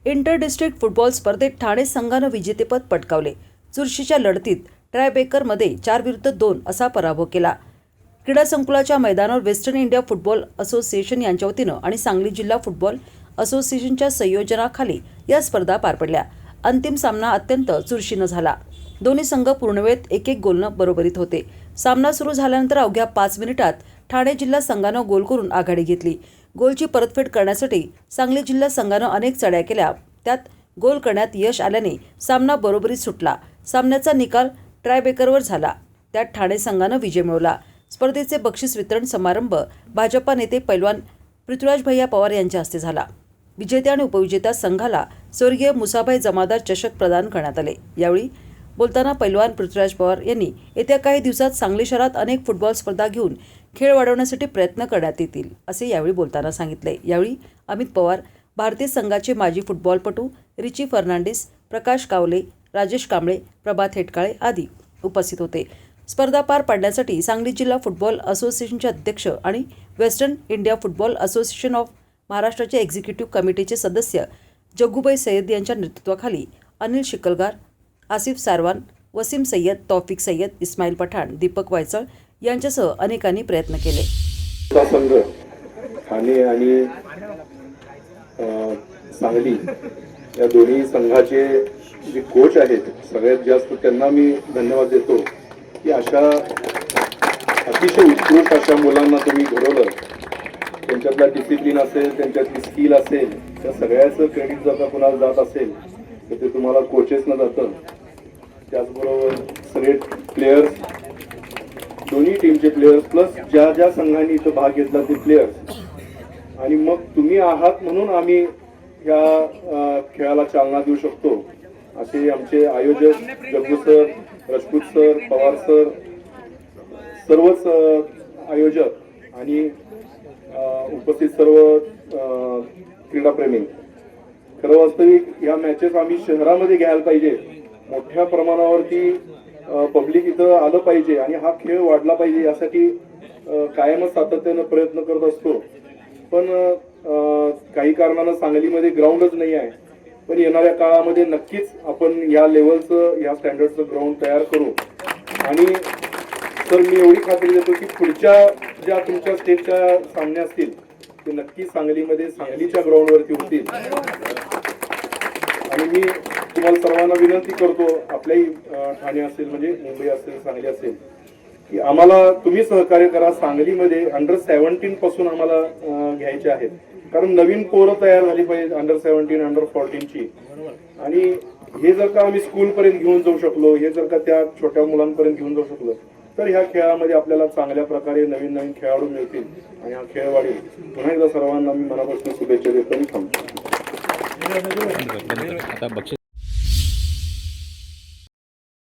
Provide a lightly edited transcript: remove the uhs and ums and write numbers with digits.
Inter district football स्पर्धेत ठाणे संघानं विजेतेपद पटकावले। चुरशीच्या लढतीत ट्रायबेकरमध्ये 4-2 असा पराभव केला। क्रीडा संकुलाच्या मैदानावर वेस्टर्न इंडिया फुटबॉल असोसिएशन यांच्या वतीनं आणि सांगली जिल्हा फुटबॉल असोसिएशनच्या संयोजनाखाली या स्पर्धा पार पडल्या। अंतिम सामना अत्यंत चुरशीनं झाला। दोन्ही संघ पूर्णवेळेत 1-1 गोलनं बरोबरीत होते। सामना सुरू झाल्यानंतर अवघ्या 5 मिनिटात ठाणे जिल्हा संघानं गोल करून आघाडी घेतली। गोलची परतफेड करण्यासाठी सांगली जिल्हा संघानं अनेक चढ्या केल्या, त्यात गोल करण्यात यश आल्याने सामना बरोबरीत सुटला। सामन्याचा निकाल ट्रायबेकरवर झाला, त्यात ठाणे संघानं विजय मिळवला। स्पर्धेचे बक्षीस वितरण समारंभ भाजपा नेते पैलवान पृथ्वीराज भैया पवार यांच्या हस्ते झाला। विजेत्या आणि उपविजेत्या संघाला स्वर्गीय मुसाभाई जमादार चषक प्रदान करण्यात आले। यावेळी बोलताना पैलवान पृथ्वीराज पवार यांनी येत्या काही दिवसात सांगली शहरात अनेक फुटबॉल स्पर्धा घेऊन खेळ वाढवण्यासाठी प्रयत्न करण्यात येतील, असे यावेळी बोलताना सांगितले। यावेळी अमित पवार, भारतीय संघाचे माजी फुटबॉलपटू रिची फर्नांडिस, प्रकाश कावले, राजेश कांबळे, प्रभात हेटकाळे आदी उपस्थित होते। स्पर्धा पार पाडण्यासाठी सांगली जिल्हा फुटबॉल असोसिएशनचे अध्यक्ष आणि western India football association of महाराष्ट्राचे एक्झिक्युटिव्ह कमिटीचे सदस्य जग्गूभाई सय्यद यांच्या नेतृत्वाखाली अनिल शिकलगार, आसिफ सारवान, वसीम सय्यद, तौफिक सय्यद, इस्माईल पठाण, दीपक वायचळ यांच्यासह अनेकांनी प्रयत्न केले। संघ ठाणे आणि सांगली या दोन्ही संघाचे जे कोच आहेत, सगळ्यात जास्त त्यांना मी धन्यवाद देतो की अशा अतिशय उत्कृष्ट अशा मुलांना तुम्ही घडवलं। त्यांच्यातला डिसिप्लिन असेल, त्यांच्यातली स्किल असेल, त्या सगळ्याचं क्रेडिट जर का कुणाला जात असेल तर ते तुम्हाला कोचेसना जातं। त्याचबरोबर सगळे प्लेयर्स, दोन्ही टीमचे प्लेयर्स प्लस ज्या ज्या संघांनी इथं भाग घेतला ते प्लेयर्स, आणि मग तुम्ही आहात म्हणून आम्ही या खेळाला चालना देऊ शकतो, असे आमचे आयोजक Jaggu sir, Rajput sir, Pawar sir, सर्वच आयोजक आणि उपस्थित सर्व क्रीडाप्रेमी। खरं वास्तविक या मॅचेस आम्ही शहरामध्ये घ्यायला पाहिजे, मोठ्या प्रमाणावरती पब्लिक इथं आलं पाहिजे आणि हा खेळ वाढला पाहिजे, यासाठी कायमच सातत्यानं प्रयत्न करत असतो। पण काही कारणानं सांगलीमध्ये ग्राउंडच नाही आहे, पण येणाऱ्या काळामध्ये नक्कीच आपण या लेवलचं, या स्टँडर्डचं ग्राउंड तयार करू। आणि तर मी एवढी खात्री देतो की पुढच्या ज्या तुमच्या स्टेटच्या सामने असतील ते नक्की सांगलीमध्ये, सांगलीच्या ग्राउंडवरती होतील। आणि मी तुम्हाला सर्वांना विनंती करतो, आपल्याही ठाणे असेल, म्हणजे मुंबई असेल, सांगली असेल, की आम्हाला तुम्ही सहकार्य करा। सांगलीमध्ये अंडर-17 पासून आम्हाला घ्यायचे आहेत, कारण नवीन पोरं तयार झाली पाहिजे अंडर-17, अंडर-14ची। आणि हे जर का आम्ही स्कूलपर्यंत घेऊन जाऊ शकलो, हे जर का त्या छोट्या मुलांपर्यंत घेऊन जाऊ शकलो, तर ह्या खेळामध्ये आपल्याला चांगल्या प्रकारे नवीन नवीन खेळाडू मिळतील आणि हा खेळ वाढेल। पुन्हा एकदा सर्वांना मी मनापासून शुभेच्छा देतो आणि थांबतो।